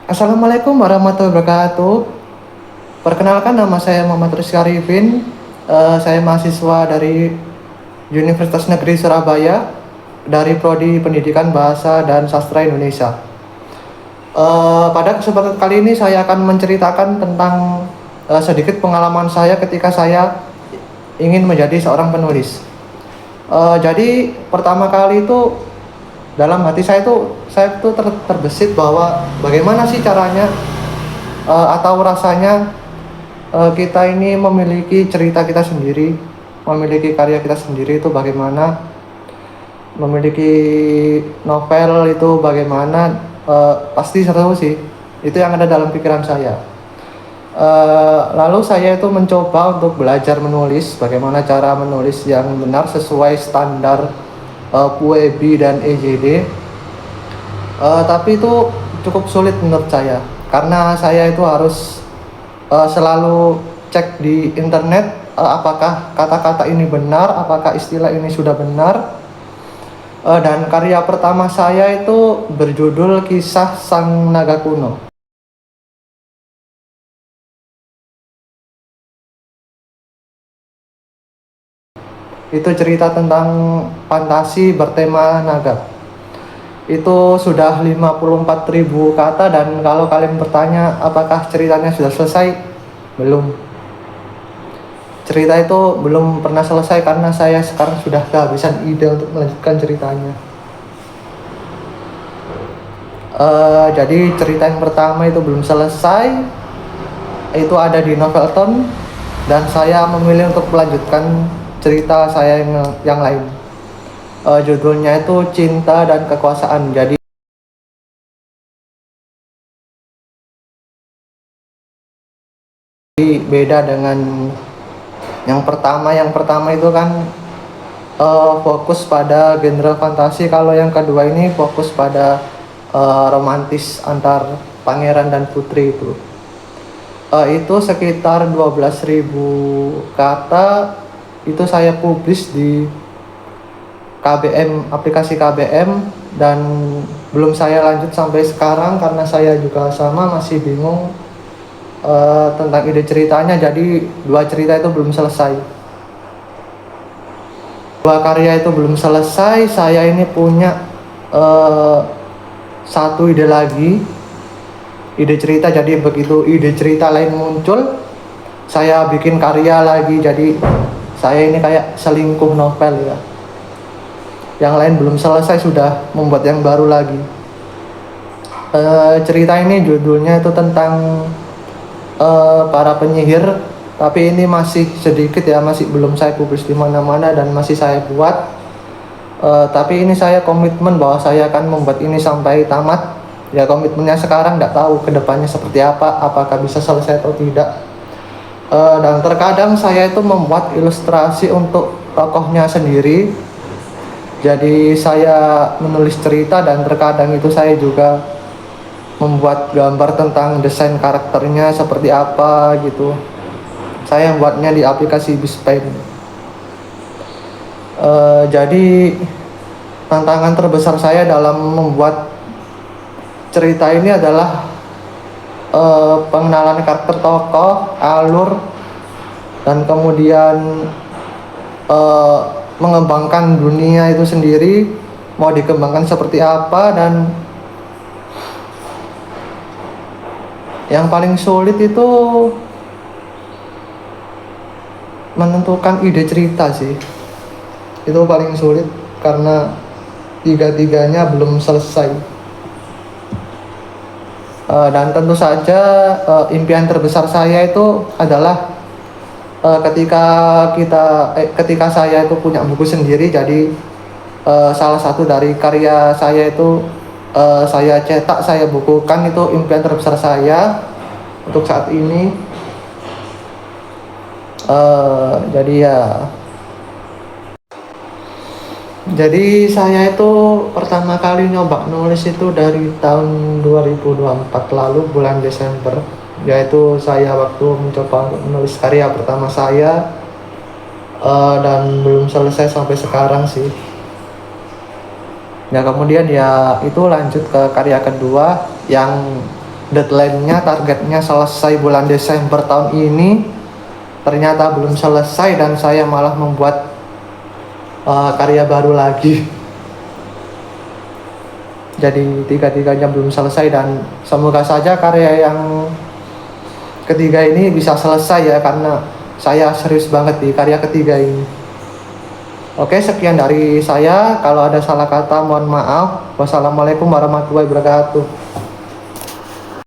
Assalamualaikum warahmatullahi wabarakatuh. Perkenalkan, nama saya Muhammad Rizky Arifin. Saya mahasiswa dari Universitas Negeri Surabaya dari Prodi Pendidikan Bahasa dan Sastra Indonesia. Pada kesempatan kali ini saya akan menceritakan tentang sedikit pengalaman saya ketika saya ingin menjadi seorang penulis. Jadi pertama kali itu dalam hati saya tuh terbesit bahwa bagaimana sih caranya atau rasanya kita ini memiliki cerita kita sendiri, memiliki karya kita sendiri itu bagaimana, memiliki novel itu bagaimana. Pasti seru sih, itu yang ada dalam pikiran saya. Lalu saya itu mencoba untuk belajar menulis, bagaimana cara menulis yang benar sesuai standar PUEB dan EJD. Tapi itu cukup sulit menurut saya, karena saya itu harus selalu cek di internet apakah kata-kata ini benar, apakah istilah ini sudah benar. Dan karya pertama saya itu berjudul Kisah Sang Naga Kuno. Itu cerita tentang fantasi bertema naga. Itu sudah 54.000 kata, dan kalau kalian bertanya apakah ceritanya sudah selesai, belum. Cerita itu belum pernah selesai karena saya sekarang sudah kehabisan ide untuk melanjutkan ceritanya. Jadi cerita yang pertama itu belum selesai, itu ada di Novelton, dan saya memilih untuk melanjutkan cerita saya yang lain. Judulnya itu Cinta dan Kekuasaan. Jadi beda dengan yang pertama. Yang pertama itu kan fokus pada genre fantasi. Kalau yang kedua ini fokus pada romantis antar pangeran dan putri itu. Itu sekitar 12.000 kata. Itu saya publish di KBM, aplikasi KBM, dan belum saya lanjut sampai sekarang karena saya juga sama masih bingung tentang ide ceritanya. Jadi dua cerita itu belum selesai, dua karya itu belum selesai. Saya ini punya satu ide lagi, ide cerita. Jadi begitu ide cerita lain muncul, saya bikin karya lagi. Jadi saya ini kayak selingkuh novel ya. Yang lain belum selesai sudah membuat yang baru lagi. Cerita ini judulnya itu tentang para penyihir, tapi ini masih sedikit ya, masih belum saya publish di mana-mana dan masih saya buat. Tapi ini saya komitmen bahwa saya akan membuat ini sampai tamat. Ya, komitmennya sekarang, nggak tahu kedepannya seperti apa, apakah bisa selesai atau tidak. Dan terkadang saya itu membuat ilustrasi untuk tokohnya sendiri. Jadi saya menulis cerita dan terkadang itu saya juga membuat gambar tentang desain karakternya seperti apa gitu. Saya buatnya di aplikasi Bispaint. Jadi tantangan terbesar saya dalam membuat cerita ini adalah pengenalan karakter tokoh, alur, dan kemudian mengembangkan dunia itu sendiri, mau dikembangkan seperti apa. Dan yang paling sulit itu menentukan ide cerita sih. Itu paling sulit karena tiga-tiganya belum selesai. Dan tentu saja impian terbesar saya itu adalah ketika saya itu punya buku sendiri. Jadi salah satu dari karya saya itu saya cetak, saya bukukan. Itu impian terbesar saya untuk saat ini. Jadi saya itu pertama kali nyoba nulis itu dari tahun 2024 lalu, bulan Desember. Yaitu saya waktu mencoba untuk menulis karya pertama saya, dan belum selesai sampai sekarang sih. Ya kemudian ya itu lanjut ke karya kedua yang deadline-nya, targetnya selesai bulan Desember tahun ini, ternyata belum selesai dan saya malah membuat karya baru lagi. Jadi tiga-tiganya belum selesai dan semoga saja karya yang ketiga ini bisa selesai ya, karena saya serius banget di karya ketiga ini. Oke, sekian dari saya. Kalau ada salah kata mohon maaf. Wassalamualaikum warahmatullahi wabarakatuh.